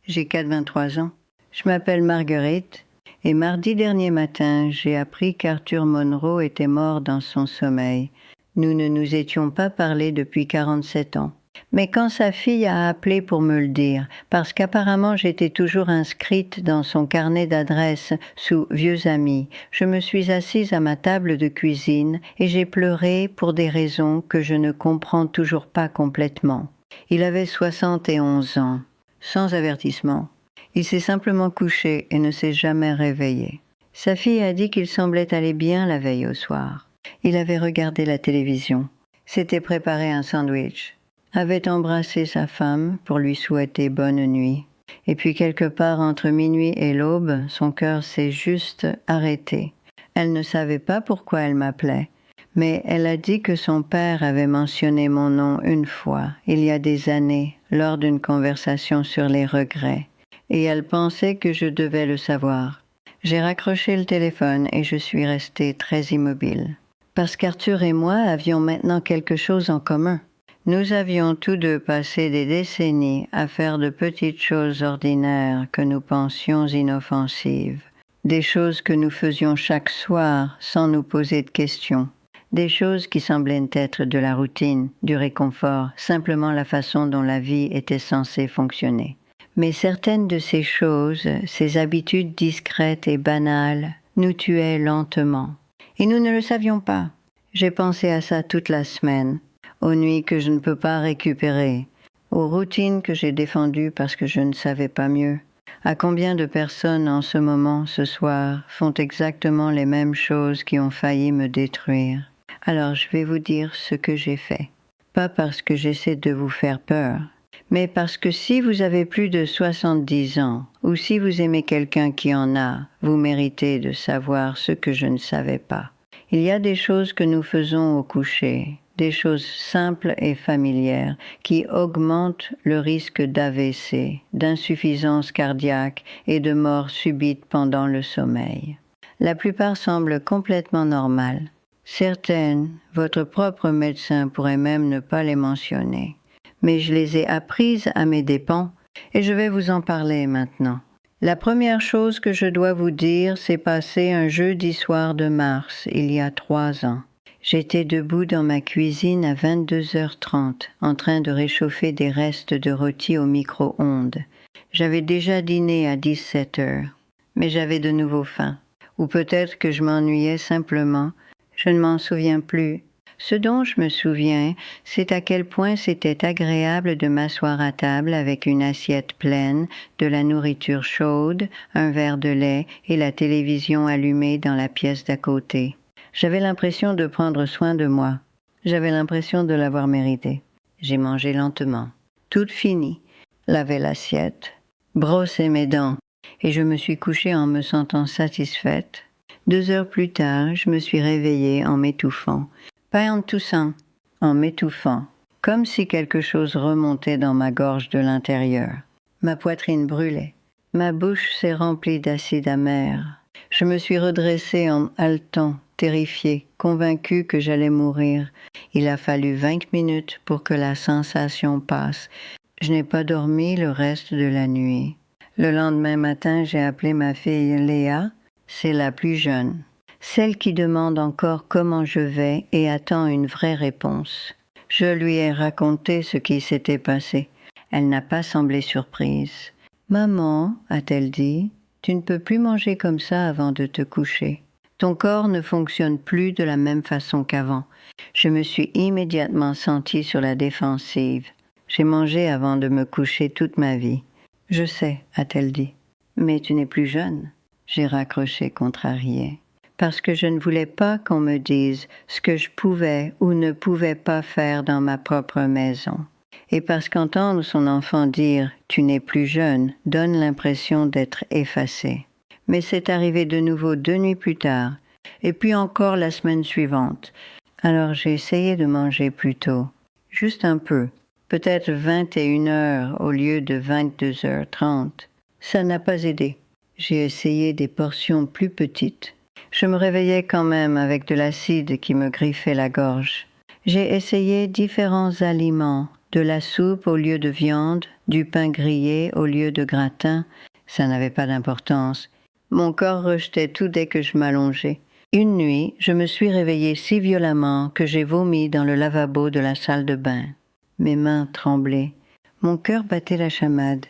J'ai 83 ans. Je m'appelle Marguerite et mardi dernier matin, j'ai appris qu'Arthur Monroe était mort dans son sommeil. Nous ne nous étions pas parlé depuis 47 ans. Mais quand sa fille a appelé pour me le dire, parce qu'apparemment j'étais toujours inscrite dans son carnet d'adresses sous Vieux Amis, je me suis assise à ma table de cuisine et j'ai pleuré pour des raisons que je ne comprends toujours pas complètement. Il avait 71 ans, sans avertissement. Il s'est simplement couché et ne s'est jamais réveillé. Sa fille a dit qu'il semblait aller bien la veille au soir. Il avait regardé la télévision, s'était préparé un sandwich, avait embrassé sa femme pour lui souhaiter bonne nuit. Et puis quelque part entre minuit et l'aube, son cœur s'est juste arrêté. Elle ne savait pas pourquoi elle m'appelait, mais elle a dit que son père avait mentionné mon nom une fois, il y a des années, lors d'une conversation sur les regrets. Et elle pensait que je devais le savoir. J'ai raccroché le téléphone et je suis restée très immobile. Parce qu'Arthur et moi avions maintenant quelque chose en commun. Nous avions tous deux passé des décennies à faire de petites choses ordinaires que nous pensions inoffensives. Des choses que nous faisions chaque soir sans nous poser de questions. Des choses qui semblaient être de la routine, du réconfort, simplement la façon dont la vie était censée fonctionner. Mais certaines de ces choses, ces habitudes discrètes et banales, nous tuaient lentement. Et nous ne le savions pas. J'ai pensé à ça toute la semaine, aux nuits que je ne peux pas récupérer, aux routines que j'ai défendues parce que je ne savais pas mieux. À combien de personnes en ce moment, ce soir, font exactement les mêmes choses qui ont failli me détruire. Alors je vais vous dire ce que j'ai fait. Pas parce que j'essaie de vous faire peur, mais parce que si vous avez plus de 70 ans, ou si vous aimez quelqu'un qui en a, vous méritez de savoir ce que je ne savais pas. Il y a des choses que nous faisons au coucher, des choses simples et familières, qui augmentent le risque d'AVC, d'insuffisance cardiaque et de mort subite pendant le sommeil. La plupart semblent complètement normales. Certaines, votre propre médecin pourrait même ne pas les mentionner. Mais je les ai apprises à mes dépens et je vais vous en parler maintenant. La première chose que je dois vous dire, c'est passé un jeudi soir de mars, il y a 3 ans. J'étais debout dans ma cuisine à 22h30, en train de réchauffer des restes de rôti au micro-ondes. J'avais déjà dîné à 17h, mais j'avais de nouveau faim. Ou peut-être que je m'ennuyais simplement, je ne m'en souviens plus. Ce dont je me souviens, c'est à quel point c'était agréable de m'asseoir à table avec une assiette pleine, de la nourriture chaude, un verre de lait et la télévision allumée dans la pièce d'à côté. J'avais l'impression de prendre soin de moi. J'avais l'impression de l'avoir mérité. J'ai mangé lentement. Toute finie. Lavé l'assiette. Brossé mes dents. Et je me suis couchée en me sentant satisfaite. 2 heures plus tard, je me suis réveillée en m'étouffant. Pas en toussant, en m'étouffant, comme si quelque chose remontait dans ma gorge de l'intérieur. Ma poitrine brûlait. Ma bouche s'est remplie d'acide amer. Je me suis redressée en haletant, terrifiée, convaincue que j'allais mourir. Il a fallu 20 minutes pour que la sensation passe. Je n'ai pas dormi le reste de la nuit. Le lendemain matin, j'ai appelé ma fille Léa. C'est la plus jeune. Celle qui demande encore comment je vais et attend une vraie réponse. Je lui ai raconté ce qui s'était passé. Elle n'a pas semblé surprise. « Maman, a-t-elle dit, tu ne peux plus manger comme ça avant de te coucher. Ton corps ne fonctionne plus de la même façon qu'avant. » Je me suis immédiatement sentie sur la défensive. J'ai mangé avant de me coucher toute ma vie. « Je sais, a-t-elle dit. Mais tu n'es plus jeune. » J'ai raccroché contrariée. Parce que je ne voulais pas qu'on me dise ce que je pouvais ou ne pouvais pas faire dans ma propre maison. Et parce qu'entendre son enfant dire « tu n'es plus jeune » donne l'impression d'être effacé. Mais c'est arrivé de nouveau 2 nuits plus tard, et puis encore la semaine suivante. Alors j'ai essayé de manger plus tôt, juste un peu, peut-être 21h au lieu de 22h30. Ça n'a pas aidé. J'ai essayé des portions plus petites. Je me réveillais quand même avec de l'acide qui me griffait la gorge. J'ai essayé différents aliments, de la soupe au lieu de viande, du pain grillé au lieu de gratin, ça n'avait pas d'importance. Mon corps rejetait tout dès que je m'allongeais. Une nuit, je me suis réveillée si violemment que j'ai vomi dans le lavabo de la salle de bain. Mes mains tremblaient. Mon cœur battait la chamade.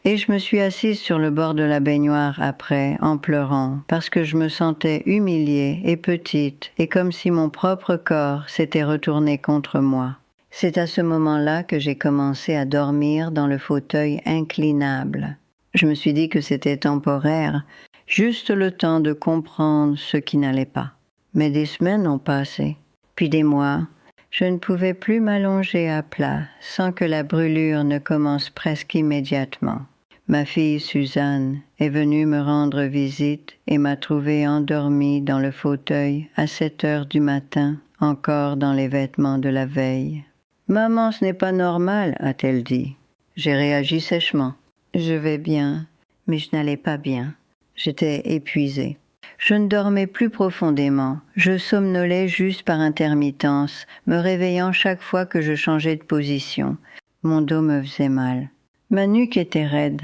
Et je me suis assise sur le bord de la baignoire après, en pleurant, parce que je me sentais humiliée et petite, et comme si mon propre corps s'était retourné contre moi. C'est à ce moment-là que j'ai commencé à dormir dans le fauteuil inclinable. Je me suis dit que c'était temporaire, juste le temps de comprendre ce qui n'allait pas. Mais des semaines ont passé, puis des mois. Je ne pouvais plus m'allonger à plat sans que la brûlure ne commence presque immédiatement. Ma fille Suzanne est venue me rendre visite et m'a trouvée endormie dans le fauteuil à 7 heures du matin, encore dans les vêtements de la veille. « Maman, ce n'est pas normal, a-t-elle dit. J'ai réagi sèchement. Je vais bien, mais je n'allais pas bien. J'étais épuisée. Je ne dormais plus profondément. Je somnolais juste par intermittence, me réveillant chaque fois que je changeais de position. Mon dos me faisait mal. Ma nuque était raide,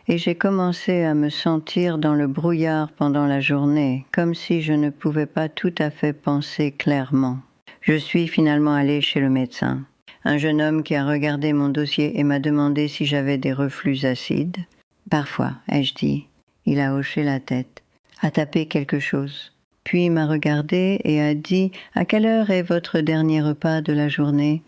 et j'ai commencé à me sentir dans le brouillard pendant la journée, comme si je ne pouvais pas tout à fait penser clairement. Je suis finalement allée chez le médecin. Un jeune homme qui a regardé mon dossier et m'a demandé si j'avais des reflux acides. « Parfois », ai-je dit. Il a hoché la tête, a tapé quelque chose. Puis il m'a regardé et a dit « À quelle heure est votre dernier repas de la journée ?»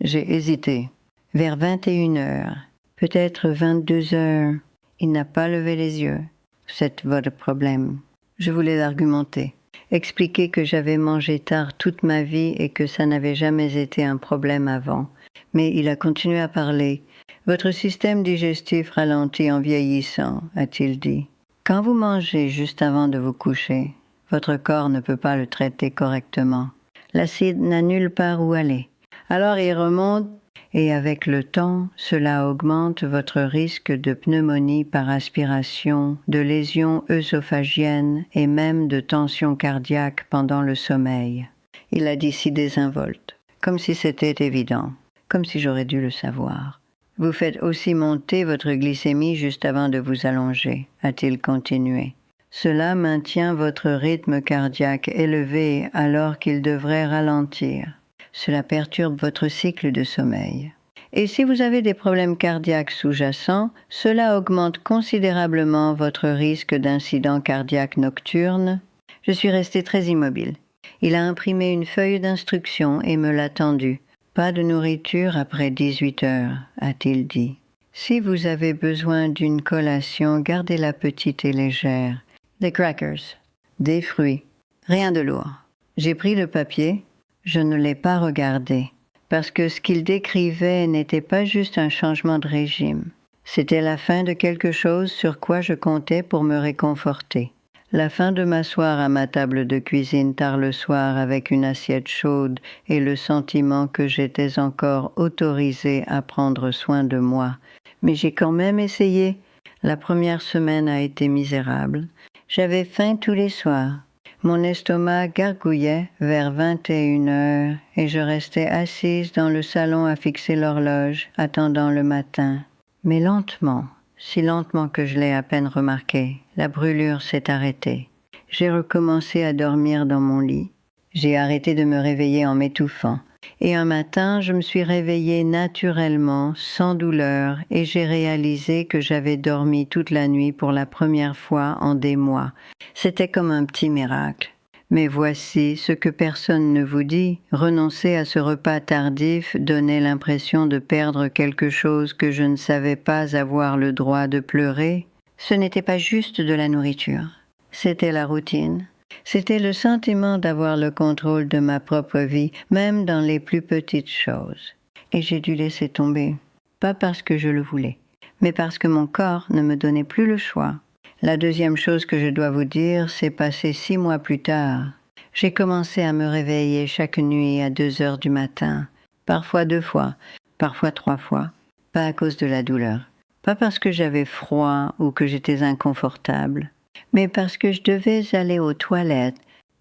J'ai hésité. « Vers 21 heures, peut-être 22 heures. » Il n'a pas levé les yeux. « C'est votre problème. » Je voulais argumenter. Expliquer que j'avais mangé tard toute ma vie et que ça n'avait jamais été un problème avant. Mais il a continué à parler. « Votre système digestif ralentit en vieillissant, a-t-il dit. Quand vous mangez juste avant de vous coucher, votre corps ne peut pas le traiter correctement. L'acide n'a nulle part où aller. Alors il remonte et avec le temps, cela augmente votre risque de pneumonie par aspiration, de lésions œsophagiennes et même de tension cardiaque pendant le sommeil. » Il a dit si désinvolte, comme si c'était évident, comme si j'aurais dû le savoir. « Vous faites aussi monter votre glycémie juste avant de vous allonger, » a-t-il continué. « Cela maintient votre rythme cardiaque élevé alors qu'il devrait ralentir. Cela perturbe votre cycle de sommeil. Et si vous avez des problèmes cardiaques sous-jacents, cela augmente considérablement votre risque d'incident cardiaque nocturne. » Je suis restée très immobile. Il a imprimé une feuille d'instruction et me l'a tendue. « Pas de nourriture après 18 heures, » a-t-il dit. « Si vous avez besoin d'une collation, gardez-la petite et légère. Des crackers, des fruits, rien de lourd. » J'ai pris le papier. Je ne l'ai pas regardé, parce que ce qu'il décrivait n'était pas juste un changement de régime. C'était la fin de quelque chose sur quoi je comptais pour me réconforter. La fin de m'asseoir à ma table de cuisine tard le soir avec une assiette chaude et le sentiment que j'étais encore autorisée à prendre soin de moi. Mais j'ai quand même essayé. La première semaine a été misérable. J'avais faim tous les soirs. Mon estomac gargouillait vers 21 heures et je restais assise dans le salon à fixer l'horloge, attendant le matin. Mais lentement, si lentement que je l'ai à peine remarqué, la brûlure s'est arrêtée. J'ai recommencé à dormir dans mon lit. J'ai arrêté de me réveiller en m'étouffant. Et un matin, je me suis réveillée naturellement, sans douleur, et j'ai réalisé que j'avais dormi toute la nuit pour la première fois en des mois. C'était comme un petit miracle. Mais voici ce que personne ne vous dit. Renoncer à ce repas tardif donnait l'impression de perdre quelque chose que je ne savais pas avoir le droit de pleurer. Ce n'était pas juste de la nourriture. C'était la routine. C'était le sentiment d'avoir le contrôle de ma propre vie, même dans les plus petites choses. Et j'ai dû laisser tomber. Pas parce que je le voulais, mais parce que mon corps ne me donnait plus le choix. La deuxième chose que je dois vous dire, c'est passé 6 mois plus tard. J'ai commencé à me réveiller chaque nuit à 2 heures du matin, parfois 2 fois, parfois 3 fois, pas à cause de la douleur, pas parce que j'avais froid ou que j'étais inconfortable, mais parce que je devais aller aux toilettes,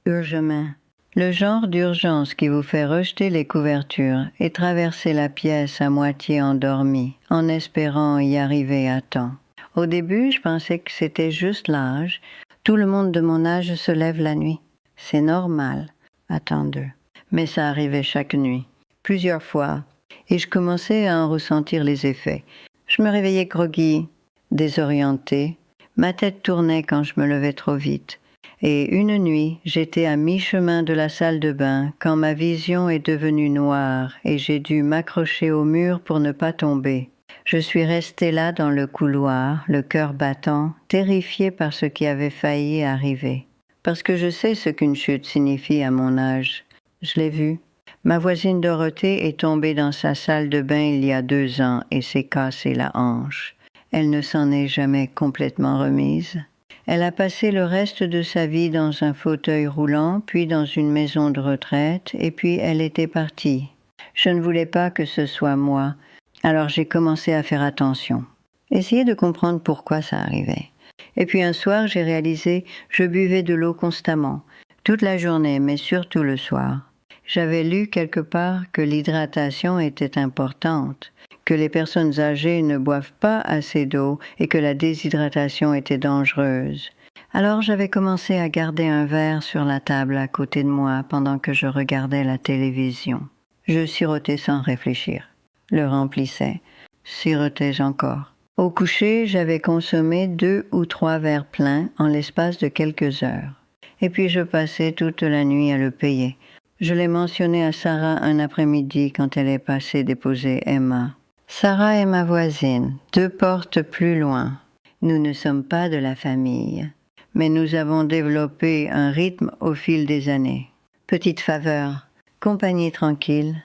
urgemment. Le genre d'urgence qui vous fait rejeter les couvertures et traverser la pièce à moitié endormi, en espérant y arriver à temps. Au début, je pensais que c'était juste l'âge. Tout le monde de mon âge se lève la nuit. C'est normal. Attends-deux. Mais ça arrivait chaque nuit, plusieurs fois, et je commençais à en ressentir les effets. Je me réveillais groggy, désorientée. Ma tête tournait quand je me levais trop vite. Et une nuit, j'étais à mi-chemin de la salle de bain quand ma vision est devenue noire et j'ai dû m'accrocher au mur pour ne pas tomber. Je suis restée là dans le couloir, le cœur battant, terrifiée par ce qui avait failli arriver. Parce que je sais ce qu'une chute signifie à mon âge. Je l'ai vu. Ma voisine Dorothée est tombée dans sa salle de bain il y a 2 ans et s'est cassé la hanche. Elle ne s'en est jamais complètement remise. Elle a passé le reste de sa vie dans un fauteuil roulant, puis dans une maison de retraite, et puis elle était partie. Je ne voulais pas que ce soit moi, alors j'ai commencé à faire attention. Essayer de comprendre pourquoi ça arrivait. Et puis un soir, j'ai réalisé, je buvais de l'eau constamment, toute la journée, mais surtout le soir. J'avais lu quelque part que l'hydratation était importante, que les personnes âgées ne boivent pas assez d'eau et que la déshydratation était dangereuse. Alors j'avais commencé à garder un verre sur la table à côté de moi pendant que je regardais la télévision. Je sirotais sans réfléchir, le remplissais, sirotais encore. Au coucher, j'avais consommé 2 ou 3 verres pleins en l'espace de quelques heures. Et puis je passais toute la nuit à le payer. Je l'ai mentionné à Sarah un après-midi quand elle est passée déposer Emma. Sarah est ma voisine, 2 portes plus loin. Nous ne sommes pas de la famille, mais nous avons développé un rythme au fil des années. Petite faveur, compagnie tranquille,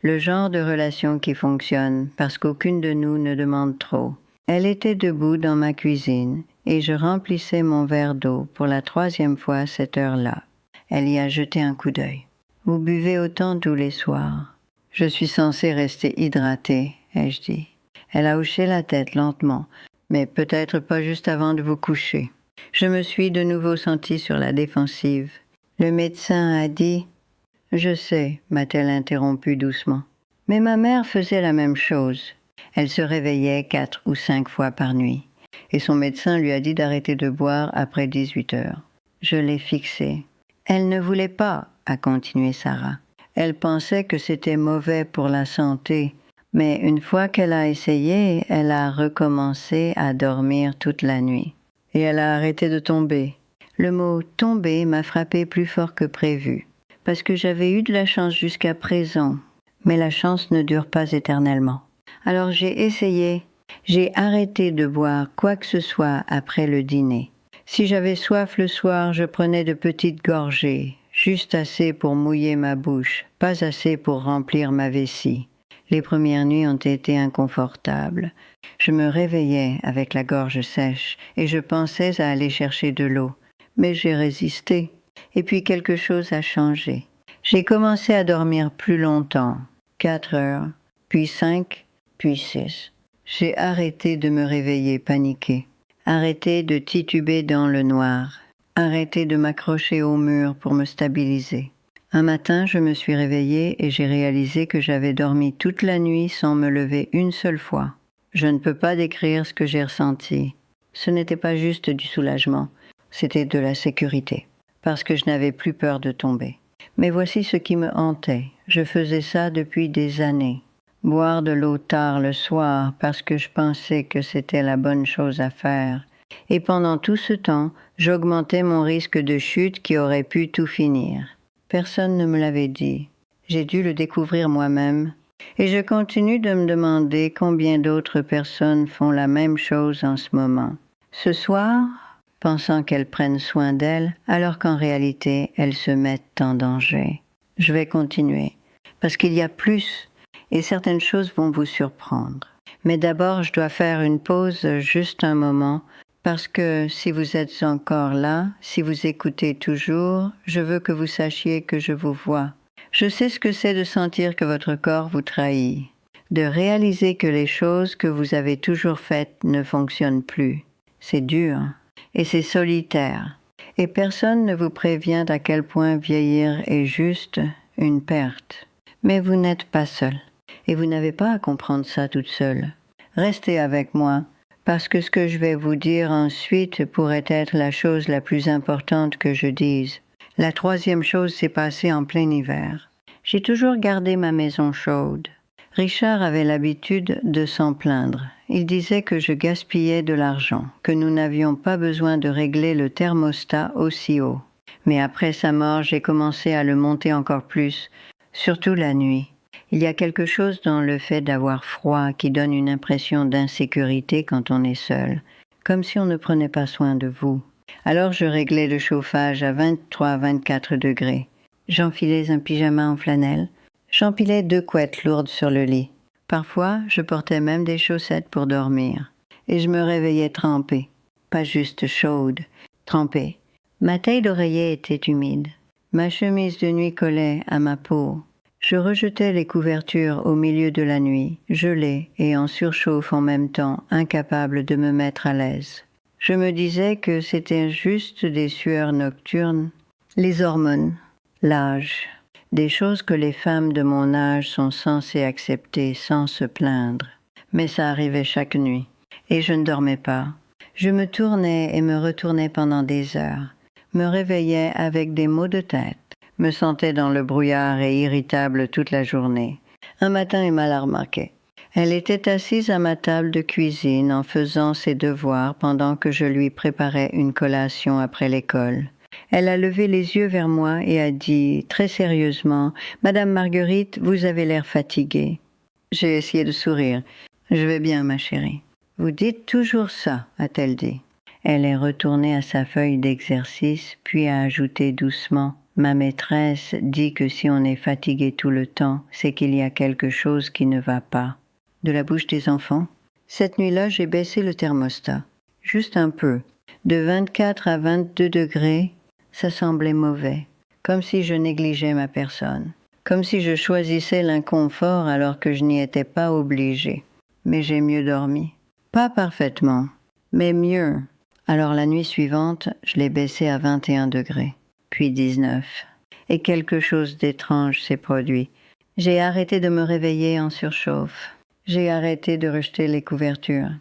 le genre de relation qui fonctionne parce qu'aucune de nous ne demande trop. Elle était debout dans ma cuisine et je remplissais mon verre d'eau pour la 3e fois à cette heure-là. Elle y a jeté un coup d'œil. Vous buvez autant tous les soirs. Je suis censée rester hydratée, ai-je dit. Elle a hoché la tête lentement, mais peut-être pas juste avant de vous coucher. Je me suis de nouveau sentie sur la défensive. Le médecin a dit « Je sais », m'a-t-elle interrompu doucement. Mais ma mère faisait la même chose. Elle se réveillait 4 ou 5 fois par nuit, et son médecin lui a dit d'arrêter de boire après 18 heures. Je l'ai fixée. Elle ne voulait pas, a continué Sarah. Elle pensait que c'était mauvais pour la santé, mais une fois qu'elle a essayé, elle a recommencé à dormir toute la nuit. Et elle a arrêté de tomber. Le mot « tomber » m'a frappé plus fort que prévu, parce que j'avais eu de la chance jusqu'à présent, mais la chance ne dure pas éternellement. Alors j'ai essayé, j'ai arrêté de boire quoi que ce soit après le dîner. Si j'avais soif le soir, je prenais de petites gorgées, juste assez pour mouiller ma bouche, pas assez pour remplir ma vessie. Les premières nuits ont été inconfortables. Je me réveillais avec la gorge sèche et je pensais à aller chercher de l'eau. Mais j'ai résisté. Et puis quelque chose a changé. J'ai commencé à dormir plus longtemps, 4 heures, puis 5, puis 6. J'ai arrêté de me réveiller paniquée. Arrêter de tituber dans le noir, arrêter de m'accrocher au mur pour me stabiliser. Un matin, je me suis réveillée et j'ai réalisé que j'avais dormi toute la nuit sans me lever une seule fois. Je ne peux pas décrire ce que j'ai ressenti. Ce n'était pas juste du soulagement, c'était de la sécurité, parce que je n'avais plus peur de tomber. Mais voici ce qui me hantait. Je faisais ça depuis des années. Boire de l'eau tard le soir parce que je pensais que c'était la bonne chose à faire. Et pendant tout ce temps, j'augmentais mon risque de chute qui aurait pu tout finir. Personne ne me l'avait dit. J'ai dû le découvrir moi-même. Et je continue de me demander combien d'autres personnes font la même chose en ce moment. Ce soir, pensant qu'elles prennent soin d'elles, alors qu'en réalité, elles se mettent en danger. Je vais continuer, parce qu'il y a plus, et certaines choses vont vous surprendre. Mais d'abord, je dois faire une pause juste un moment, parce que si vous êtes encore là, si vous écoutez toujours, je veux que vous sachiez que je vous vois. Je sais ce que c'est de sentir que votre corps vous trahit, de réaliser que les choses que vous avez toujours faites ne fonctionnent plus. C'est dur et c'est solitaire. Et personne ne vous prévient à quel point vieillir est juste une perte. Mais vous n'êtes pas seul. Et vous n'avez pas à comprendre ça toute seule. Restez avec moi, parce que ce que je vais vous dire ensuite pourrait être la chose la plus importante que je dise. La troisième chose s'est passée en plein hiver. J'ai toujours gardé ma maison chaude. Richard avait l'habitude de s'en plaindre. Il disait que je gaspillais de l'argent, que nous n'avions pas besoin de régler le thermostat aussi haut. Mais après sa mort, j'ai commencé à le monter encore plus, surtout la nuit. Il y a quelque chose dans le fait d'avoir froid qui donne une impression d'insécurité quand on est seul, comme si on ne prenait pas soin de vous. Alors je réglais le chauffage à 23-24 degrés. J'enfilais un pyjama en flanelle. J'empilais 2 couettes lourdes sur le lit. Parfois, je portais même des chaussettes pour dormir. Et je me réveillais trempée. Pas juste chaude, trempée. Ma taille d'oreiller était humide. Ma chemise de nuit collait à ma peau. Je rejetais les couvertures au milieu de la nuit, gelée et en surchauffe en même temps, incapable de me mettre à l'aise. Je me disais que c'était juste des sueurs nocturnes, les hormones, l'âge, des choses que les femmes de mon âge sont censées accepter sans se plaindre. Mais ça arrivait chaque nuit, et je ne dormais pas. Je me tournais et me retournais pendant des heures, me réveillais avec des maux de tête, me sentais dans le brouillard et irritable toute la journée. Un matin, Emma l'a remarqué. Elle était assise à ma table de cuisine en faisant ses devoirs pendant que je lui préparais une collation après l'école. Elle a levé les yeux vers moi et a dit, très sérieusement, « Madame Marguerite, vous avez l'air fatiguée. » J'ai essayé de sourire. « Je vais bien, ma chérie. »« Vous dites toujours ça, » a-t-elle dit. Elle est retournée à sa feuille d'exercice, puis a ajouté doucement, « Ma maîtresse dit que si on est fatigué tout le temps, c'est qu'il y a quelque chose qui ne va pas. » De la bouche des enfants. Cette nuit-là, j'ai baissé le thermostat. Juste un peu. De 24 à 22 degrés, ça semblait mauvais. Comme si je négligeais ma personne. Comme si je choisissais l'inconfort alors que je n'y étais pas obligée. Mais j'ai mieux dormi. Pas parfaitement, mais mieux. Alors la nuit suivante, je l'ai baissé à 21 degrés, puis 19. Et quelque chose d'étrange s'est produit. J'ai arrêté de me réveiller en surchauffe. J'ai arrêté de rejeter les couvertures.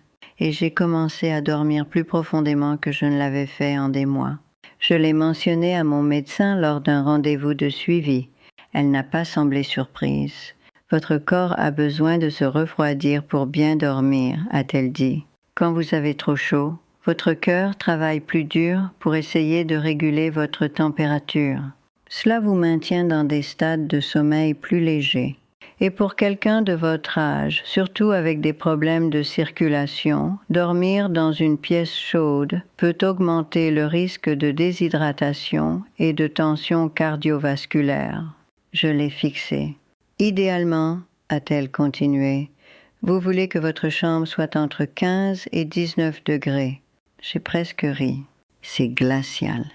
Et j'ai commencé à dormir plus profondément que je ne l'avais fait en des mois. Je l'ai mentionné à mon médecin lors d'un rendez-vous de suivi. Elle n'a pas semblé surprise. « Votre corps a besoin de se refroidir pour bien dormir », a-t-elle dit. « Quand vous avez trop chaud, votre cœur travaille plus dur pour essayer de réguler votre température. Cela vous maintient dans des stades de sommeil plus légers. Et pour quelqu'un de votre âge, surtout avec des problèmes de circulation, dormir dans une pièce chaude peut augmenter le risque de déshydratation et de tension cardiovasculaire. » Je l'ai fixé. « Idéalement, » a-t-elle continué, « vous voulez que votre chambre soit entre 15 et 19 degrés. » J'ai presque ri. C'est glacial.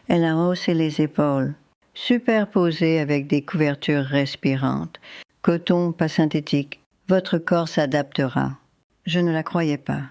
Elle a haussé les épaules, superposées avec des couvertures respirantes. Coton, pas synthétique. Votre corps s'adaptera. Je ne la croyais pas.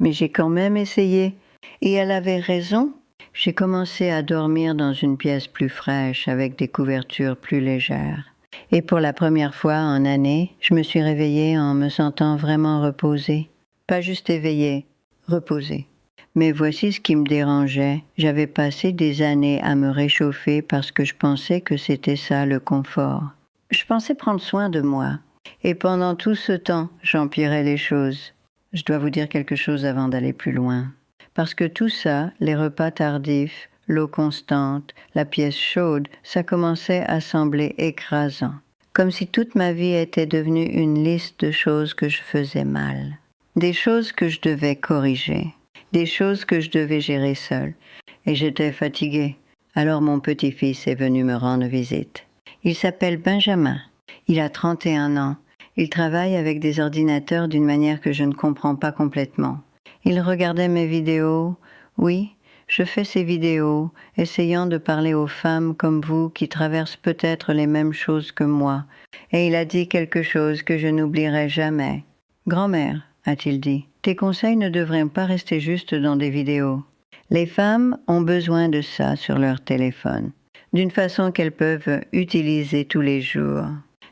Mais j'ai quand même essayé. Et elle avait raison. J'ai commencé à dormir dans une pièce plus fraîche avec des couvertures plus légères. Et pour la première fois en années, je me suis réveillée en me sentant vraiment reposée. Pas juste éveillée, reposée. Mais voici ce qui me dérangeait. J'avais passé des années à me réchauffer parce que je pensais que c'était ça le confort. Je pensais prendre soin de moi. Et pendant tout ce temps, j'empirais les choses. Je dois vous dire quelque chose avant d'aller plus loin. Parce que tout ça, les repas tardifs, l'eau constante, la pièce chaude, ça commençait à sembler écrasant. Comme si toute ma vie était devenue une liste de choses que je faisais mal. Des choses que je devais corriger. Des choses que je devais gérer seule. Et j'étais fatiguée. Alors mon petit-fils est venu me rendre visite. Il s'appelle Benjamin. Il a 31 ans. Il travaille avec des ordinateurs d'une manière que je ne comprends pas complètement. Il regardait mes vidéos. Oui, je fais ces vidéos, essayant de parler aux femmes comme vous qui traversent peut-être les mêmes choses que moi. Et il a dit quelque chose que je n'oublierai jamais. « Grand-mère, a-t-il dit, tes conseils ne devraient pas rester juste dans des vidéos. Les femmes ont besoin de ça sur leur téléphone, d'une façon qu'elles peuvent utiliser tous les jours.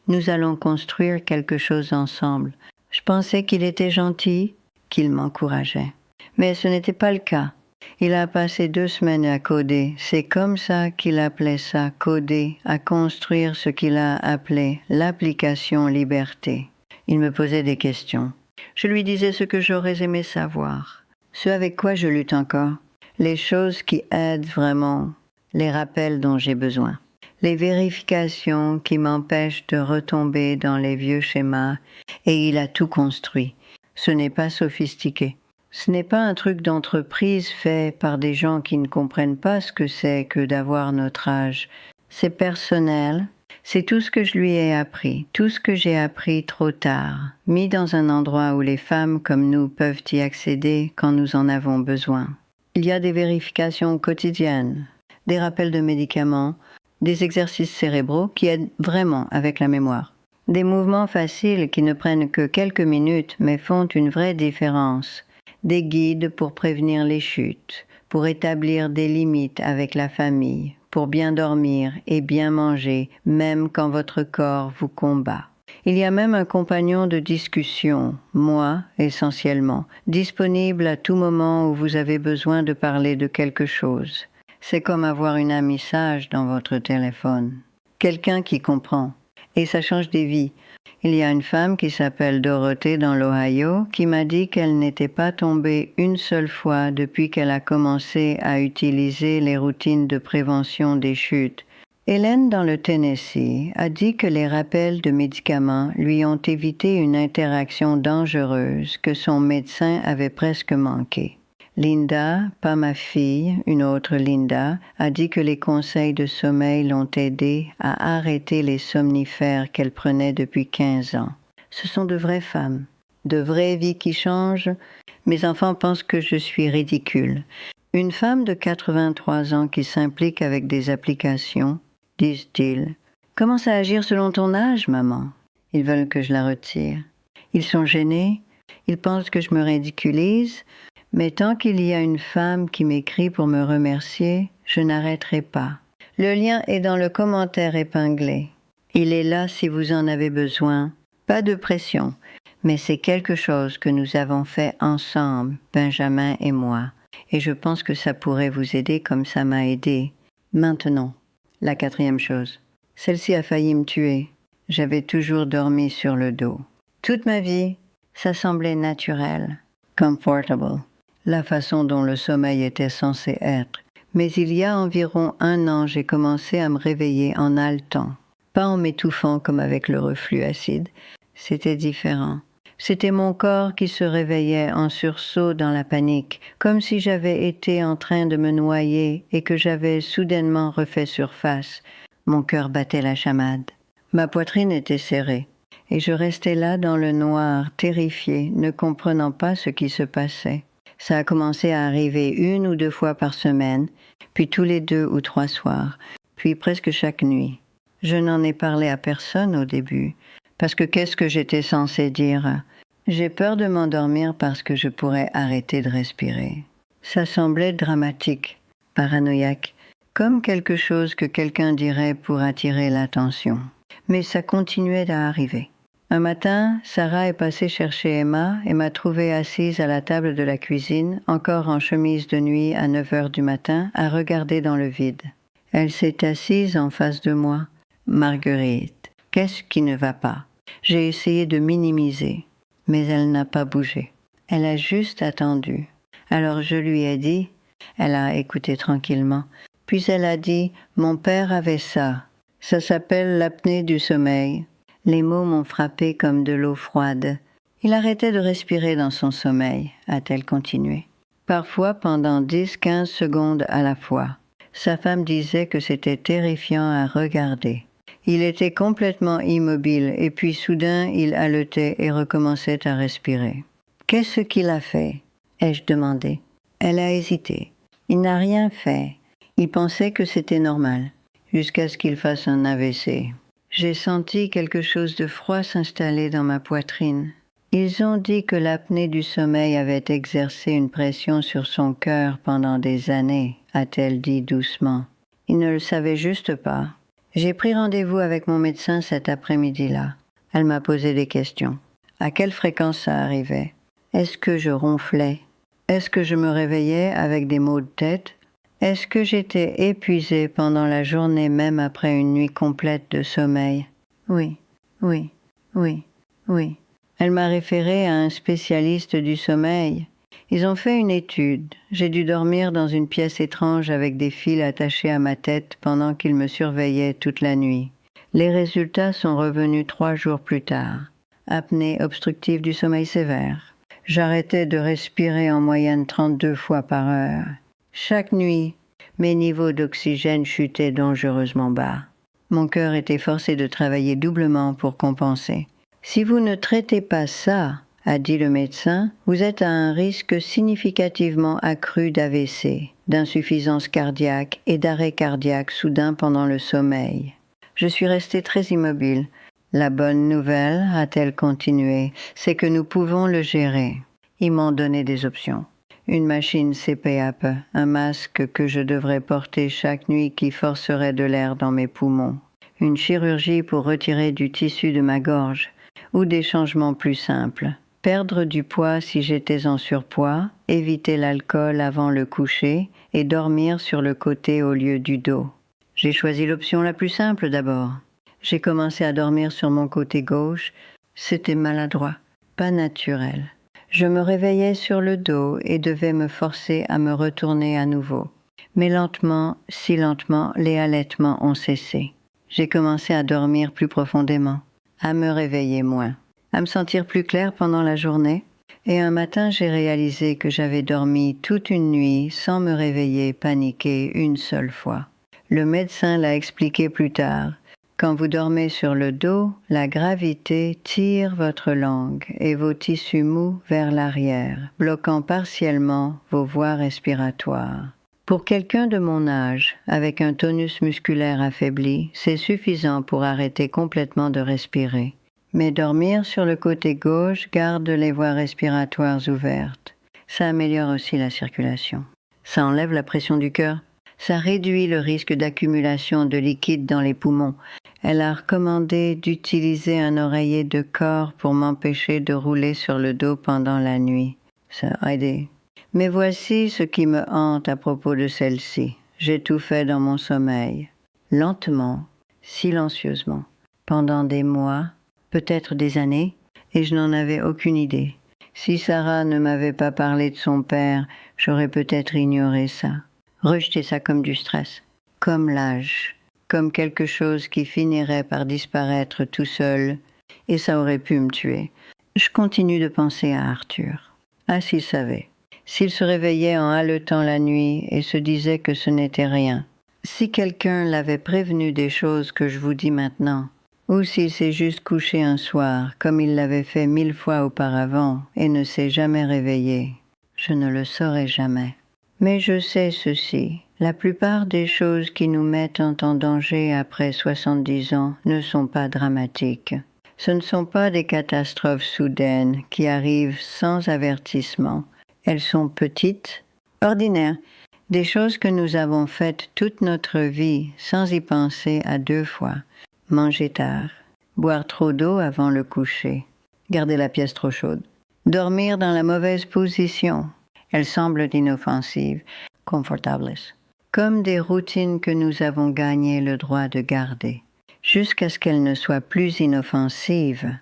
Nous allons construire quelque chose ensemble. Je pensais qu'il était gentil, qu'il m'encourageait. Mais ce n'était pas le cas. Il a passé 2 semaines à coder. C'est comme ça qu'il appelait ça, coder, à construire ce qu'il a appelé l'application liberté. Il me posait des questions. Je lui disais ce que j'aurais aimé savoir, ce avec quoi je lutte encore, les choses qui aident vraiment, les rappels dont j'ai besoin, les vérifications qui m'empêchent de retomber dans les vieux schémas, et il a tout construit. Ce n'est pas sophistiqué. Ce n'est pas un truc d'entreprise fait par des gens qui ne comprennent pas ce que c'est que d'avoir notre âge. C'est personnel. C'est tout ce que je lui ai appris, tout ce que j'ai appris trop tard, mis dans un endroit où les femmes comme nous peuvent y accéder quand nous en avons besoin. Il y a des vérifications quotidiennes, des rappels de médicaments, des exercices cérébraux qui aident vraiment avec la mémoire. Des mouvements faciles qui ne prennent que quelques minutes mais font une vraie différence. Des guides pour prévenir les chutes, pour établir des limites avec la famille, pour bien dormir et bien manger, même quand votre corps vous combat. Il y a même un compagnon de discussion, moi essentiellement, disponible à tout moment où vous avez besoin de parler de quelque chose. C'est comme avoir une amie sage dans votre téléphone. Quelqu'un qui comprend. Et ça change des vies. Il y a une femme qui s'appelle Dorothée dans l'Ohio qui m'a dit qu'elle n'était pas tombée une seule fois depuis qu'elle a commencé à utiliser les routines de prévention des chutes. Hélène dans le Tennessee a dit que les rappels de médicaments lui ont évité une interaction dangereuse que son médecin avait presque manquée. Linda, pas ma fille, une autre Linda, a dit que les conseils de sommeil l'ont aidée à arrêter les somnifères qu'elle prenait depuis 15 ans. Ce sont de vraies femmes, de vraies vies qui changent. Mes enfants pensent que je suis ridicule. Une femme de 83 ans qui s'implique avec des applications, disent-ils. Commence à agir selon ton âge, maman. Ils veulent que je la retire. Ils sont gênés. Ils pensent que je me ridiculise. Mais tant qu'il y a une femme qui m'écrit pour me remercier, je n'arrêterai pas. Le lien est dans le commentaire épinglé. Il est là si vous en avez besoin. Pas de pression, mais c'est quelque chose que nous avons fait ensemble, Benjamin et moi. Et je pense que ça pourrait vous aider comme ça m'a aidé. Maintenant, la 4e chose. Celle-ci a failli me tuer. J'avais toujours dormi sur le dos. Toute ma vie, ça semblait naturel, comfortable. La façon dont le sommeil était censé être. Mais il y a environ 1 an, j'ai commencé à me réveiller en haletant. Pas en m'étouffant comme avec le reflux acide. C'était différent. C'était mon corps qui se réveillait en sursaut dans la panique, comme si j'avais été en train de me noyer et que j'avais soudainement refait surface. Mon cœur battait la chamade. Ma poitrine était serrée. Et je restais là dans le noir, terrifiée, ne comprenant pas ce qui se passait. Ça a commencé à arriver 1 ou 2 fois par semaine, puis tous les 2 ou 3 soirs, puis presque chaque nuit. Je n'en ai parlé à personne au début, parce que qu'est-ce que j'étais censée dire? J'ai peur de m'endormir parce que je pourrais arrêter de respirer. Ça semblait dramatique, paranoïaque, comme quelque chose que quelqu'un dirait pour attirer l'attention. Mais ça continuait à arriver. Un matin, Sarah est passée chercher Emma et m'a trouvée assise à la table de la cuisine, encore en chemise de nuit à 9 heures du matin, à regarder dans le vide. Elle s'est assise en face de moi. Marguerite, qu'est-ce qui ne va pas? J'ai essayé de minimiser, mais elle n'a pas bougé. Elle a juste attendu. Alors je lui ai dit, elle a écouté tranquillement, puis elle a dit, mon père avait ça. Ça s'appelle l'apnée du sommeil. Les mots m'ont frappé comme de l'eau froide. Il arrêtait de respirer dans son sommeil, a-t-elle continué. Parfois pendant 10-15 secondes à la fois. Sa femme disait que c'était terrifiant à regarder. Il était complètement immobile et puis soudain il haletait et recommençait à respirer. Qu'est-ce qu'il a fait? Ai-je demandé. Elle a hésité. Il n'a rien fait. Il pensait que c'était normal, jusqu'à ce qu'il fasse un AVC. J'ai senti quelque chose de froid s'installer dans ma poitrine. Ils ont dit que l'apnée du sommeil avait exercé une pression sur son cœur pendant des années, a-t-elle dit doucement. Ils ne le savaient juste pas. J'ai pris rendez-vous avec mon médecin cet après-midi-là. Elle m'a posé des questions. À quelle fréquence ça arrivait? Est-ce que je ronflais? Est-ce que je me réveillais avec des maux de tête? Est-ce que j'étais épuisée pendant la journée même après une nuit complète de sommeil? Oui, oui, oui, oui. Elle m'a référé à un spécialiste du sommeil. Ils ont fait une étude. J'ai dû dormir dans une pièce étrange avec des fils attachés à ma tête pendant qu'ils me surveillaient toute la nuit. Les résultats sont revenus 3 jours plus tard. Apnée obstructive du sommeil sévère. J'arrêtais de respirer en moyenne 32 fois par heure. Chaque nuit, mes niveaux d'oxygène chutaient dangereusement bas. Mon cœur était forcé de travailler doublement pour compenser. Si vous ne traitez pas ça, a dit le médecin, vous êtes à un risque significativement accru d'AVC, d'insuffisance cardiaque et d'arrêt cardiaque soudain pendant le sommeil. Je suis restée très immobile. La bonne nouvelle, a-t-elle continué, c'est que nous pouvons le gérer. Ils m'ont donné des options. Une machine CPAP, un masque que je devrais porter chaque nuit qui forcerait de l'air dans mes poumons, une chirurgie pour retirer du tissu de ma gorge, ou des changements plus simples. Perdre du poids si j'étais en surpoids, éviter l'alcool avant le coucher et dormir sur le côté au lieu du dos. J'ai choisi l'option la plus simple d'abord. J'ai commencé à dormir sur mon côté gauche. C'était maladroit, pas naturel. Je me réveillais sur le dos et devais me forcer à me retourner à nouveau. Mais lentement, si lentement, les halètements ont cessé. J'ai commencé à dormir plus profondément, à me réveiller moins, à me sentir plus clair pendant la journée. Et un matin, j'ai réalisé que j'avais dormi toute une nuit sans me réveiller paniqué une seule fois. Le médecin l'a expliqué plus tard. Quand vous dormez sur le dos, la gravité tire votre langue et vos tissus mous vers l'arrière, bloquant partiellement vos voies respiratoires. Pour quelqu'un de mon âge, avec un tonus musculaire affaibli, c'est suffisant pour arrêter complètement de respirer. Mais dormir sur le côté gauche garde les voies respiratoires ouvertes. Ça améliore aussi la circulation. Ça enlève la pression du cœur. Ça réduit le risque d'accumulation de liquide dans les poumons. Elle a recommandé d'utiliser un oreiller de corps pour m'empêcher de rouler sur le dos pendant la nuit. Ça a aidé. Mais voici ce qui me hante à propos de celle-ci. J'ai tout fait dans mon sommeil. Lentement, silencieusement, pendant des mois, peut-être des années, et je n'en avais aucune idée. Si Sarah ne m'avait pas parlé de son père, j'aurais peut-être ignoré ça. Rejeté ça comme du stress, comme l'âge, comme quelque chose qui finirait par disparaître tout seul, et ça aurait pu me tuer. Je continue de penser à Arthur. Ah, s'il savait. S'il se réveillait en haletant la nuit et se disait que ce n'était rien. Si quelqu'un l'avait prévenu des choses que je vous dis maintenant, ou s'il s'est juste couché un soir, comme il l'avait fait 1000 fois auparavant, et ne s'est jamais réveillé, je ne le saurais jamais. Mais je sais ceci, la plupart des choses qui nous mettent en danger après 70 ans ne sont pas dramatiques. Ce ne sont pas des catastrophes soudaines qui arrivent sans avertissement. Elles sont petites, ordinaires, des choses que nous avons faites toute notre vie sans y penser à 2 fois. Manger tard, boire trop d'eau avant le coucher, garder la pièce trop chaude, dormir dans la mauvaise position. Elles semblent inoffensives, confortables, comme des routines que nous avons gagné le droit de garder, jusqu'à ce qu'elles ne soient plus inoffensives.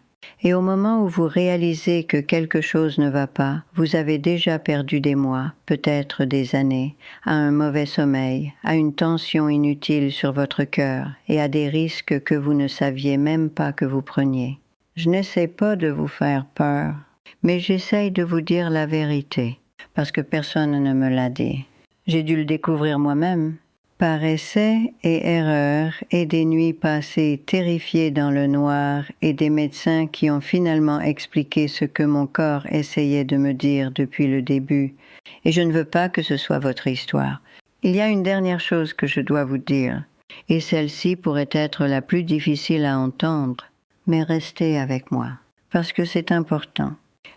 Et au moment où vous réalisez que quelque chose ne va pas, vous avez déjà perdu des mois, peut-être des années, à un mauvais sommeil, à une tension inutile sur votre cœur et à des risques que vous ne saviez même pas que vous preniez. Je n'essaie pas de vous faire peur, mais j'essaye de vous dire la vérité, parce que personne ne me l'a dit. J'ai dû le découvrir moi-même, par essai et erreur, et des nuits passées terrifiées dans le noir, et des médecins qui ont finalement expliqué ce que mon corps essayait de me dire depuis le début. Et je ne veux pas que ce soit votre histoire. Il y a une dernière chose que je dois vous dire, et celle-ci pourrait être la plus difficile à entendre, mais restez avec moi. parce que c'est important.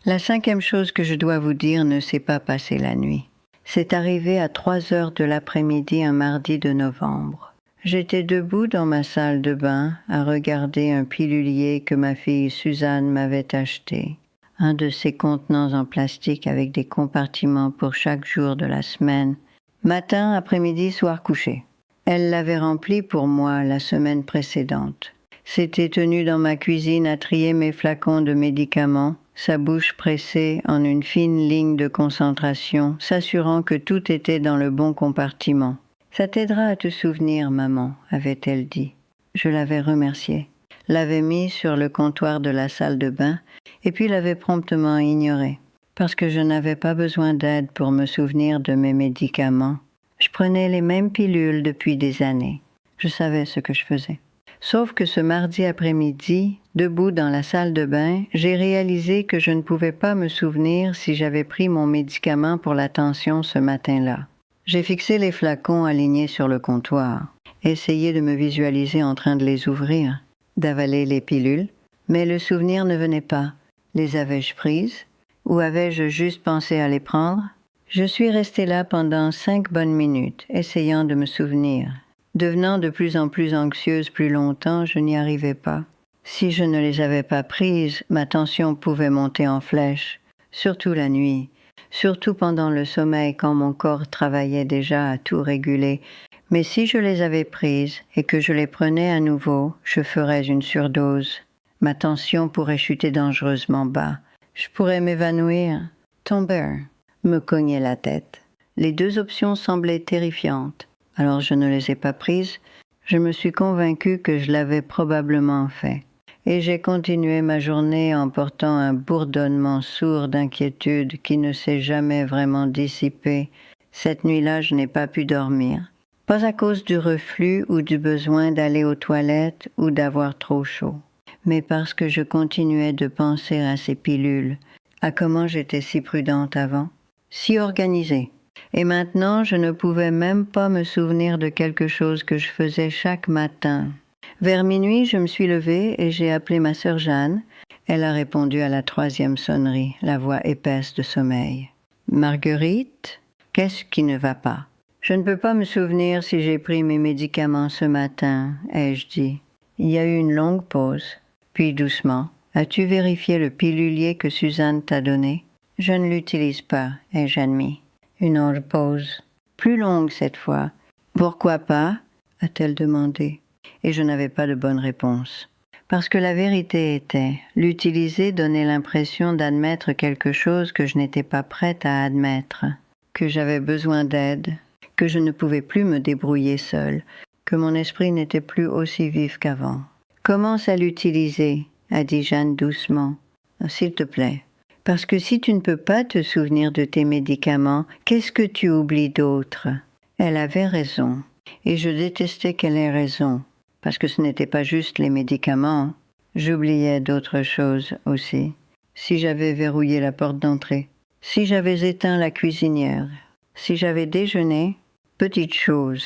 La 5e chose que je dois vous dire ne s'est pas passée la nuit. C'est arrivé à 3 heures de l'après-midi un mardi de novembre. J'étais debout dans ma salle de bain à regarder un pilulier que ma fille Suzanne m'avait acheté. Un de ces contenants en plastique avec des compartiments pour chaque jour de la semaine. Matin, après-midi, soir couché. Elle l'avait rempli pour moi la semaine précédente. S'était tenue dans ma cuisine à trier mes flacons de médicaments, sa bouche pressée en une fine ligne de concentration, s'assurant que tout était dans le bon compartiment. « Ça t'aidera à te souvenir, maman », avait-elle dit. Je l'avais remerciée, l'avais mis sur le comptoir de la salle de bain et puis l'avais promptement ignoré. Parce que je n'avais pas besoin d'aide pour me souvenir de mes médicaments. Je prenais les mêmes pilules depuis des années. Je savais ce que je faisais. Sauf que ce mardi après-midi, debout dans la salle de bain, j'ai réalisé que je ne pouvais pas me souvenir si j'avais pris mon médicament pour la tension ce matin-là. J'ai fixé les flacons alignés sur le comptoir, essayé de me visualiser en train de les ouvrir, d'avaler les pilules, mais le souvenir ne venait pas. Les avais-je prises? Ou avais-je juste pensé à les prendre? Je suis restée là pendant 5 bonnes minutes, essayant de me souvenir. Devenant de plus en plus anxieuse plus longtemps, je n'y arrivais pas. Si je ne les avais pas prises, ma tension pouvait monter en flèche, surtout la nuit, surtout pendant le sommeil quand mon corps travaillait déjà à tout réguler. Mais si je les avais prises et que je les prenais à nouveau, je ferais une surdose. Ma tension pourrait chuter dangereusement bas. Je pourrais m'évanouir, tomber, me cogner la tête. Les 2 options semblaient terrifiantes. Alors je ne les ai pas prises. Je me suis convaincue que je l'avais probablement fait. Et j'ai continué ma journée en portant un bourdonnement sourd d'inquiétude qui ne s'est jamais vraiment dissipé. Cette nuit-là, je n'ai pas pu dormir. Pas à cause du reflux ou du besoin d'aller aux toilettes ou d'avoir trop chaud, mais parce que je continuais de penser à ces pilules, à comment j'étais si prudente avant, si organisée. Et maintenant, je ne pouvais même pas me souvenir de quelque chose que je faisais chaque matin. Vers minuit, je me suis levée et j'ai appelé ma sœur Jeanne. Elle a répondu à la 3e sonnerie, la voix épaisse de sommeil. « Marguerite, qu'est-ce qui ne va pas? » « Je ne peux pas me souvenir si j'ai pris mes médicaments ce matin, ai-je dit. Il y a eu une longue pause. Puis doucement, « As-tu vérifié le pilulier que Suzanne t'a donné? »« Je ne l'utilise pas, ai-je admis. » Une autre pause, plus longue cette fois. « Pourquoi pas ?» a-t-elle demandé. Et je n'avais pas de bonne réponse. Parce que la vérité était, l'utiliser donnait l'impression d'admettre quelque chose que je n'étais pas prête à admettre, que j'avais besoin d'aide, que je ne pouvais plus me débrouiller seule, que mon esprit n'était plus aussi vif qu'avant. « Commence à l'utiliser, » a dit Jeanne doucement. « S'il te plaît. Parce que si tu ne peux pas te souvenir de tes médicaments, qu'est-ce que tu oublies d'autre ?» Elle avait raison, et je détestais qu'elle ait raison, parce que ce n'était pas juste les médicaments. J'oubliais d'autres choses aussi. Si j'avais verrouillé la porte d'entrée, si j'avais éteint la cuisinière, si j'avais déjeuné, petites choses,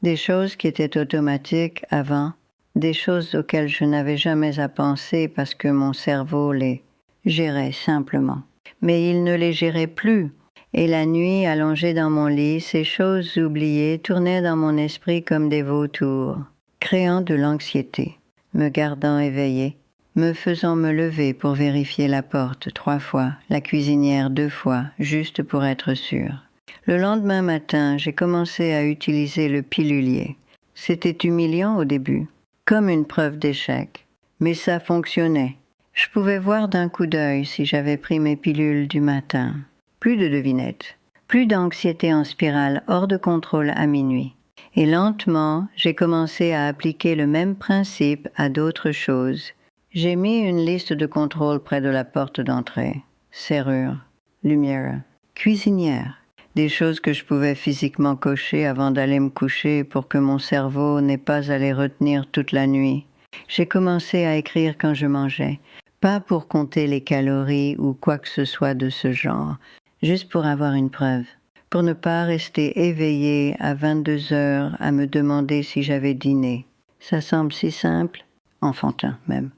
des choses qui étaient automatiques avant, des choses auxquelles je n'avais jamais à penser parce que mon cerveau les gérait simplement. Mais il ne les gérait plus, et la nuit, allongée dans mon lit, ces choses oubliées tournaient dans mon esprit comme des vautours, créant de l'anxiété, me gardant éveillée, me faisant me lever pour vérifier la porte 3 fois, la cuisinière 2 fois, juste pour être sûre. Le lendemain matin, j'ai commencé à utiliser le pilulier. C'était humiliant au début, comme une preuve d'échec, mais ça fonctionnait. Je pouvais voir d'un coup d'œil si j'avais pris mes pilules du matin. Plus de devinettes, plus d'anxiété en spirale hors de contrôle à minuit. Et lentement, j'ai commencé à appliquer le même principe à d'autres choses. J'ai mis une liste de contrôle près de la porte d'entrée. Serrure, lumière, cuisinière. Des choses que je pouvais physiquement cocher avant d'aller me coucher pour que mon cerveau n'ait pas à les retenir toute la nuit. J'ai commencé à écrire quand je mangeais, pas pour compter les calories ou quoi que ce soit de ce genre, juste pour avoir une preuve, pour ne pas rester éveillée à 22 heures à me demander si j'avais dîné. Ça semble si simple, enfantin même,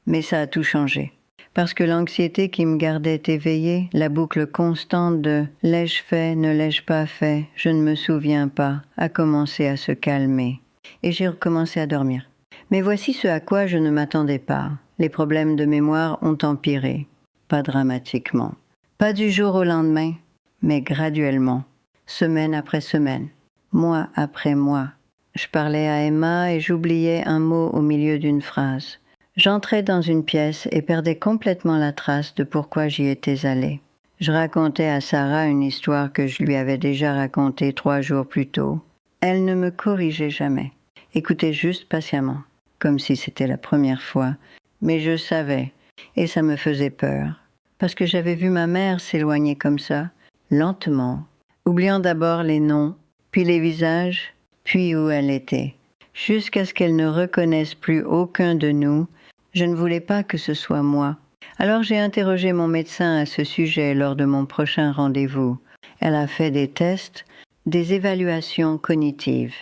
mais ça a tout changé. parce que l'anxiété qui me gardait éveillée, la boucle constante de « l'ai-je fait, ne l'ai-je pas fait, je ne me souviens pas » a commencé à se calmer. Et j'ai recommencé à dormir. Mais voici ce à quoi je ne m'attendais pas. Les problèmes de mémoire ont empiré. Pas dramatiquement. Pas du jour au lendemain, mais graduellement. Semaine après semaine. Mois après mois. Je parlais à Emma et j'oubliais un mot au milieu d'une phrase. J'entrais dans une pièce et perdais complètement la trace de pourquoi j'y étais allée. Je racontais à Sarah une histoire que je lui avais déjà racontée 3 jours plus tôt. Elle ne me corrigeait jamais. Écoutait juste patiemment, comme si c'était la première fois. Mais je savais, et ça me faisait peur, parce que j'avais vu ma mère s'éloigner comme ça, lentement, oubliant d'abord les noms, puis les visages, puis où elle était. Jusqu'à ce qu'elle ne reconnaisse plus aucun de nous, je ne voulais pas que ce soit moi. Alors j'ai interrogé mon médecin à ce sujet lors de mon prochain rendez-vous. Elle a fait des tests, des évaluations cognitives,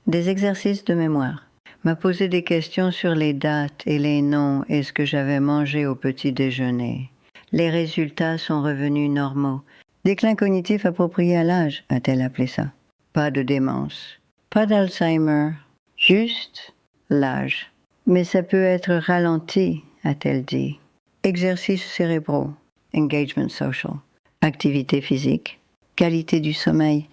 des exercices de mémoire, m'a posé des questions sur les dates et les noms et ce que j'avais mangé au petit déjeuner. Les résultats sont revenus normaux. Déclin cognitif approprié à l'âge, a-t-elle appelé ça. Pas de démence, pas d'Alzheimer, juste l'âge. Mais ça peut être ralenti, a-t-elle dit. Exercices cérébraux, engagement social, activité physique, qualité du sommeil.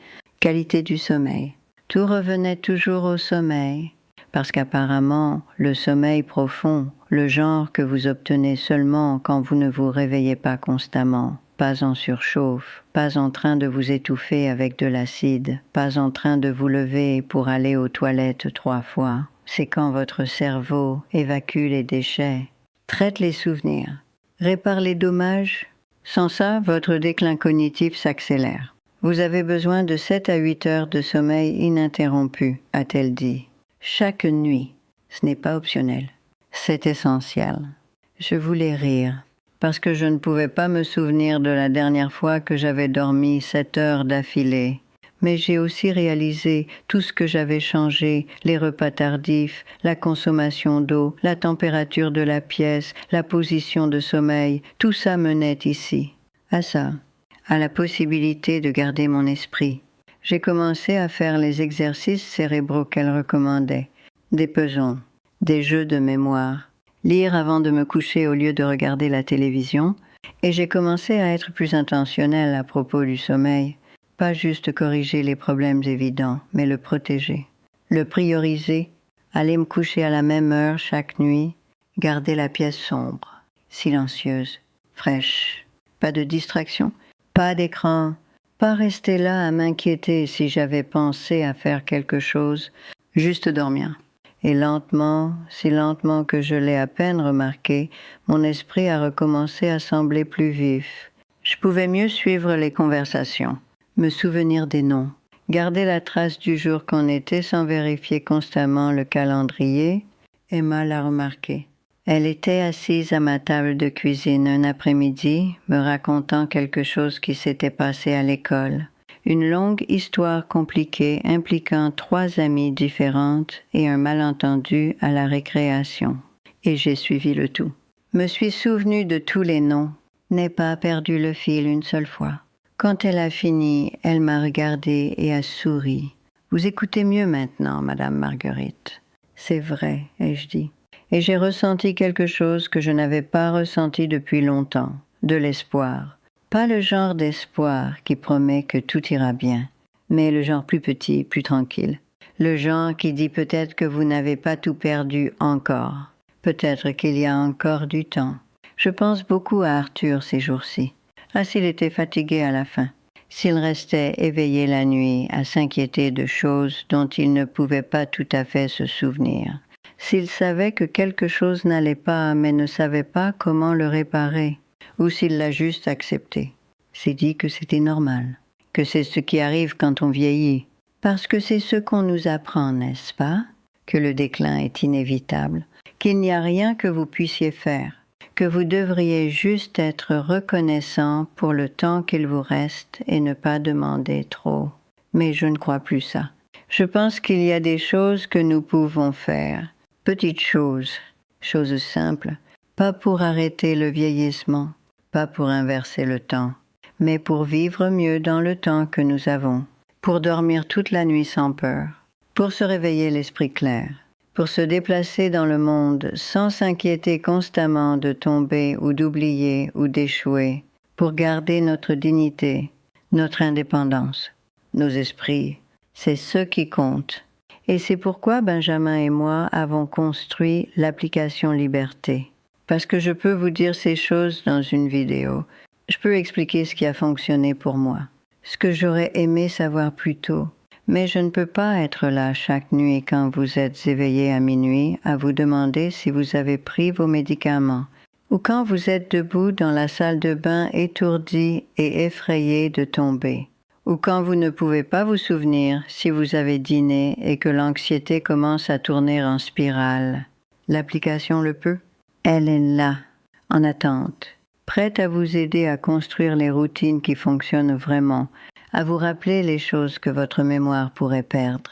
Tout revenait toujours au sommeil, parce qu'apparemment, le sommeil profond, le genre que vous obtenez seulement quand vous ne vous réveillez pas constamment, pas en surchauffe, pas en train de vous étouffer avec de l'acide, pas en train de vous lever pour aller aux toilettes 3 fois. C'est quand votre cerveau évacue les déchets, traite les souvenirs, répare les dommages. Sans ça, votre déclin cognitif s'accélère. Vous avez besoin de 7 à 8 heures de sommeil ininterrompu, a-t-elle dit. Chaque nuit. Ce n'est pas optionnel. C'est essentiel. Je voulais rire, parce que je ne pouvais pas me souvenir de la dernière fois que j'avais dormi 7 heures d'affilée. Mais j'ai aussi réalisé tout ce que j'avais changé, les repas tardifs, la consommation d'eau, la température de la pièce, la position de sommeil, tout ça menait ici, à ça, à la possibilité de garder mon esprit. J'ai commencé à faire les exercices cérébraux qu'elle recommandait, des pesons, des jeux de mémoire, lire avant de me coucher au lieu de regarder la télévision, et j'ai commencé à être plus intentionnelle à propos du sommeil. Pas juste corriger les problèmes évidents, mais le protéger, le prioriser, aller me coucher à la même heure chaque nuit, garder la pièce sombre, silencieuse, fraîche, pas de distraction, pas d'écran, pas rester là à m'inquiéter si j'avais pensé à faire quelque chose, juste dormir. Et lentement, si lentement que je l'ai à peine remarqué, mon esprit a recommencé à sembler plus vif. Je pouvais mieux suivre les conversations. Me souvenir des noms, garder la trace du jour qu'on était sans vérifier constamment le calendrier. Emma l'a remarqué. Elle était assise à ma table de cuisine un après-midi, me racontant quelque chose qui s'était passé à l'école. Une longue histoire compliquée impliquant 3 amies différentes et un malentendu à la récréation. Et j'ai suivi le tout. Me suis souvenu de tous les noms, n'ai pas perdu le fil une seule fois. Quand elle a fini, elle m'a regardée et a souri. « Vous écoutez mieux maintenant, Madame Marguerite. »« C'est vrai, ai-je dit. Et j'ai ressenti quelque chose que je n'avais pas ressenti depuis longtemps, de l'espoir. Pas le genre d'espoir qui promet que tout ira bien, mais le genre plus petit, plus tranquille. Le genre qui dit peut-être que vous n'avez pas tout perdu encore. Peut-être qu'il y a encore du temps. Je pense beaucoup à Arthur ces jours-ci. Ah, s'il était fatigué à la fin, s'il restait éveillé la nuit à s'inquiéter de choses dont il ne pouvait pas tout à fait se souvenir, s'il savait que quelque chose n'allait pas mais ne savait pas comment le réparer, ou s'il l'a juste accepté, s'est dit que c'était normal, que c'est ce qui arrive quand on vieillit, parce que c'est ce qu'on nous apprend, n'est-ce pas, que le déclin est inévitable, qu'il n'y a rien que vous puissiez faire, que vous devriez juste être reconnaissant pour le temps qu'il vous reste et ne pas demander trop. Mais je ne crois plus ça. Je pense qu'il y a des choses que nous pouvons faire, petites choses, choses simples, pas pour arrêter le vieillissement, pas pour inverser le temps, mais pour vivre mieux dans le temps que nous avons, pour dormir toute la nuit sans peur, pour se réveiller l'esprit clair, pour se déplacer dans le monde sans s'inquiéter constamment de tomber ou d'oublier ou d'échouer, pour garder notre dignité, notre indépendance, nos esprits. C'est ce qui compte. Et c'est pourquoi Benjamin et moi avons construit l'application Liberté. Parce que je peux vous dire ces choses dans une vidéo. Je peux expliquer ce qui a fonctionné pour moi, ce que j'aurais aimé savoir plus tôt. Mais je ne peux pas être là chaque nuit quand vous êtes éveillé à minuit à vous demander si vous avez pris vos médicaments, ou quand vous êtes debout dans la salle de bain étourdi et effrayé de tomber, ou quand vous ne pouvez pas vous souvenir si vous avez dîné et que l'anxiété commence à tourner en spirale. L'application le peut. Elle est là, en attente, prête à vous aider à construire les routines qui fonctionnent vraiment, à vous rappeler les choses que votre mémoire pourrait perdre,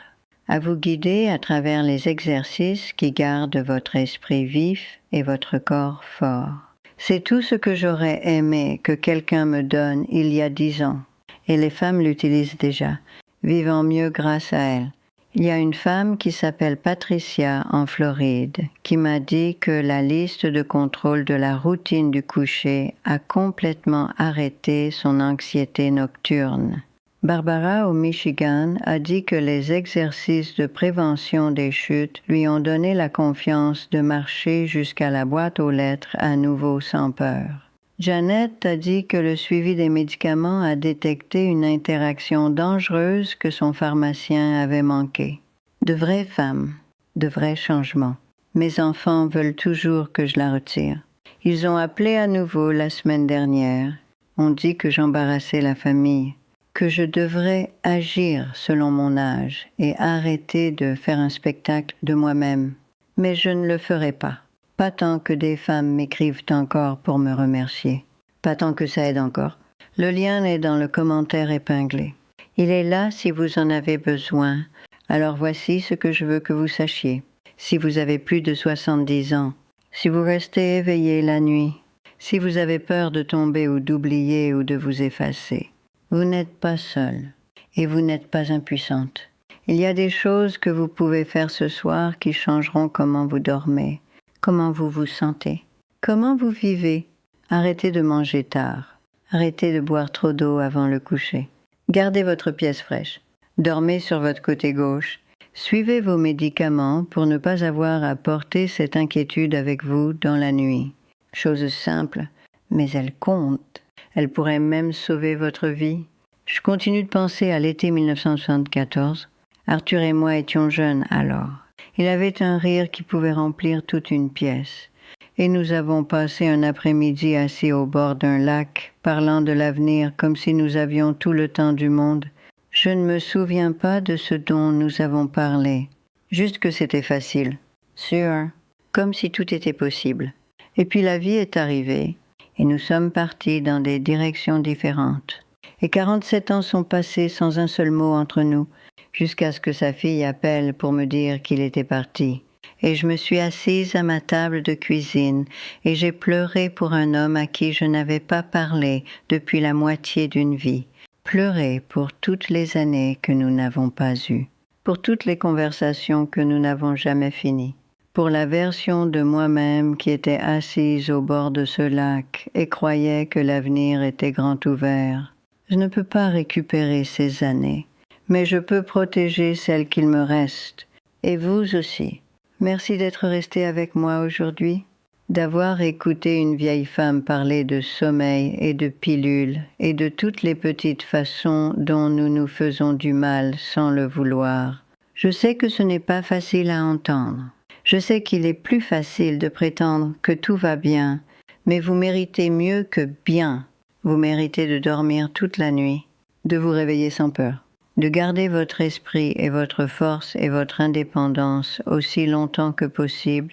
à vous guider à travers les exercices qui gardent votre esprit vif et votre corps fort. C'est tout ce que j'aurais aimé que quelqu'un me donne il y a 10 ans, et les femmes l'utilisent déjà, vivant mieux grâce à elle. Il y a une femme qui s'appelle Patricia en Floride qui m'a dit que la liste de contrôle de la routine du coucher a complètement arrêté son anxiété nocturne. Barbara au Michigan a dit que les exercices de prévention des chutes lui ont donné la confiance de marcher jusqu'à la boîte aux lettres à nouveau sans peur. Jeannette a dit que le suivi des médicaments a détecté une interaction dangereuse que son pharmacien avait manquée. De vraies femmes, de vrais changements. Mes enfants veulent toujours que je la retire. Ils ont appelé à nouveau la semaine dernière. On dit que j'embarrassais la famille, que je devrais agir selon mon âge et arrêter de faire un spectacle de moi-même. Mais je ne le ferai pas. Pas tant que des femmes m'écrivent encore pour me remercier. Pas tant que ça aide encore. Le lien est dans le commentaire épinglé. Il est là si vous en avez besoin. Alors voici ce que je veux que vous sachiez. Si vous avez plus de 70 ans, si vous restez éveillé la nuit, si vous avez peur de tomber ou d'oublier ou de vous effacer, vous n'êtes pas seul et vous n'êtes pas impuissante. Il y a des choses que vous pouvez faire ce soir qui changeront comment vous dormez. Comment vous vous sentez? Comment vous vivez? Arrêtez de manger tard. Arrêtez de boire trop d'eau avant le coucher. Gardez votre pièce fraîche. Dormez sur votre côté gauche. Suivez vos médicaments pour ne pas avoir à porter cette inquiétude avec vous dans la nuit. Chose simple, mais elle compte. Elle pourrait même sauver votre vie. Je continue de penser à l'été 1974. Arthur et moi étions jeunes alors. Il avait un rire qui pouvait remplir toute une pièce. Et nous avons passé un après-midi assis au bord d'un lac, parlant de l'avenir comme si nous avions tout le temps du monde. Je ne me souviens pas de ce dont nous avons parlé. Juste que c'était facile. Sûr. Comme si tout était possible. Et puis la vie est arrivée. Et nous sommes partis dans des directions différentes. Et 47 ans sont passés sans un seul mot entre nous, jusqu'à ce que sa fille appelle pour me dire qu'il était parti. Et je me suis assise à ma table de cuisine et j'ai pleuré pour un homme à qui je n'avais pas parlé depuis la moitié d'une vie. Pleuré pour toutes les années que nous n'avons pas eues, pour toutes les conversations que nous n'avons jamais finies, pour la version de moi-même qui était assise au bord de ce lac et croyait que l'avenir était grand ouvert. Je ne peux pas récupérer ces années, mais je peux protéger celles qu'il me reste, et vous aussi. Merci d'être resté avec moi aujourd'hui, d'avoir écouté une vieille femme parler de sommeil et de pilules et de toutes les petites façons dont nous nous faisons du mal sans le vouloir. Je sais que ce n'est pas facile à entendre. Je sais qu'il est plus facile de prétendre que tout va bien, mais vous méritez mieux que bien. Vous méritez de dormir toute la nuit, de vous réveiller sans peur, de garder votre esprit et votre force et votre indépendance aussi longtemps que possible,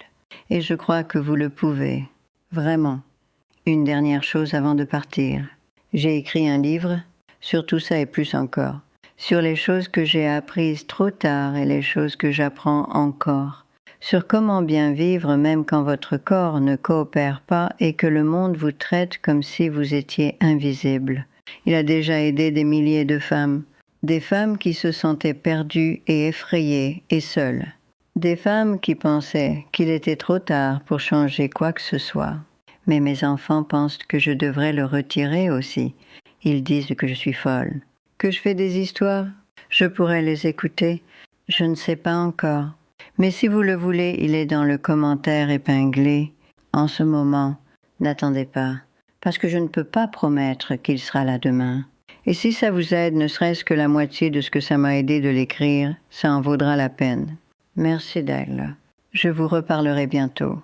et je crois que vous le pouvez, vraiment. Une dernière chose avant de partir. J'ai écrit un livre, sur tout ça et plus encore, sur les choses que j'ai apprises trop tard et les choses que j'apprends encore, sur comment bien vivre même quand votre corps ne coopère pas et que le monde vous traite comme si vous étiez invisible. Il a déjà aidé des milliers de femmes. Des femmes qui se sentaient perdues et effrayées et seules. Des femmes qui pensaient qu'il était trop tard pour changer quoi que ce soit. Mais mes enfants pensent que je devrais le retirer aussi. Ils disent que je suis folle. Que je fais des histoires? Je pourrais les écouter. Je ne sais pas encore. Mais si vous le voulez, il est dans le commentaire épinglé. En ce moment, n'attendez pas, parce que je ne peux pas promettre qu'il sera là demain. Et si ça vous aide, ne serait-ce que la moitié de ce que ça m'a aidé de l'écrire, ça en vaudra la peine. Merci d'elle. Je vous reparlerai bientôt.